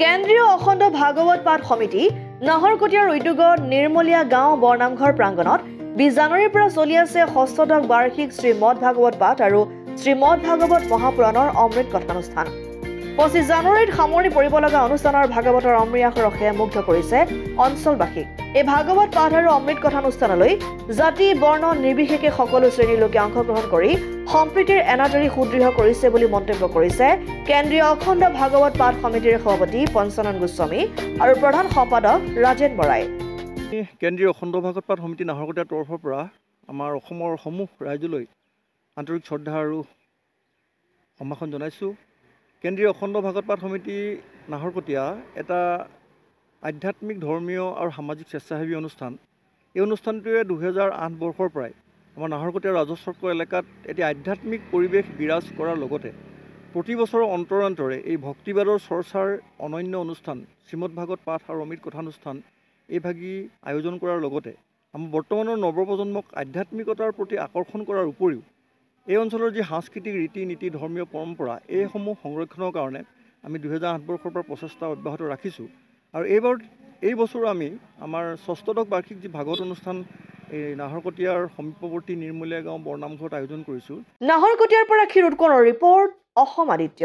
কেন্দ্ৰীয় অখণ্ড ভাগৱত পাঠ সমিতি নাহৰকটীয়াৰ উদ্যোগত নিৰ্মলীয়া গাঁও বৰনামঘৰ প্ৰাংগণত 20 জানুৱাৰীৰ পৰা চলি আছে ষষ্ঠদশ বাৰ্ষিক শ্ৰীমদ ভাগৱত পাঠ আৰু শ্ৰীমদ ভাগৱত মহাপুৰাণৰ অমৃত কথানুষ্ঠান। 25 জানুৱাৰীত সামৰণি পৰিব লগা অনুষ্ঠানৰ ভাগৱতৰ অমৃয়াস ৰসে মুগ্ধ কৰিছে অঞ্চলবাসীক। এই ভাগৱত পাঠ আৰু অমৃত কথানুষ্ঠানলৈ জাতি বৰ্ণ নিৰ্বিশেষে সকলো শ্ৰেণীৰ লোকে অংশগ্ৰহণ কৰি সম্প্ৰীতিৰ এনাজৰী সুদৃঢ় কৰিছে বুলি মন্তব্য কৰিছে কেন্দ্ৰীয় অখণ্ড ভাগৱত পাঠ সমিতিৰ সভাপতি পঞ্চানন গোস্বামী আৰু প্ৰধান সম্পাদক ৰাজেন বৰাই। কেন্দ্ৰীয় অখণ্ড ভাগৱত পাঠ সমিতি নাহৰকটীয়াৰ তৰফৰ পৰা আমাৰ অসমৰ সমূহ ৰাইজলৈ আন্তৰিক শ্ৰদ্ধা আৰু সম্ভাষণ জনাইছোঁ। কেন্দ্ৰীয় অখণ্ড ভাগৱত পাঠ সমিতি নাহৰকটীয়া এটা আধ্যাত্মিক ধৰ্মীয় আৰু সামাজিক স্বেচ্ছাসেৱী অনুষ্ঠান। এই অনুষ্ঠানটোৱে 2008 বৰ্ষৰ পৰাই আমাৰ নাহৰকটীয়া ৰাজচক্ৰ এলেকাত এটি আধ্যাত্মিক পৰিৱেশ বিৰাজ কৰাৰ লগতে প্ৰতি বছৰৰ অন্তৰে এই ভক্তিবাদৰ চৰ্চাৰ অনন্য অনুষ্ঠান শ্ৰীমদ ভাগৱত পাঠ আৰু অমৃত কথানুষ্ঠান এইভাগি আয়োজন কৰাৰ লগতে আমাৰ বৰ্তমানৰ নৱপ্ৰজন্মক আধ্যাত্মিকতাৰ প্ৰতি আকৰ্ষণ কৰাৰ উপৰিও এই অঞ্চলৰ যি সাংস্কৃতিক ৰীতি নীতি ধৰ্মীয় পৰম্পৰা এইসমূহ সংৰক্ষণৰ কাৰণে আমি 2008 বৰ্ষৰ পৰা প্ৰচেষ্টা অব্যাহত ৰাখিছোঁ। আৰু এই বছৰো আমি আমাৰ ষষ্ঠদশ বাৰ্ষিক যি ভাগৱত অনুষ্ঠান এই নাহৰকটীয়াৰ সমীপৱৰ্তী নিৰ্মলীয়া গাঁও বৰনামঘৰত আয়োজন কৰিছোঁ। নাহৰকটীয়াৰ পৰা ক্ষীৰোৎকণৰ ৰিপৰ্ট, অসম আদিত্য।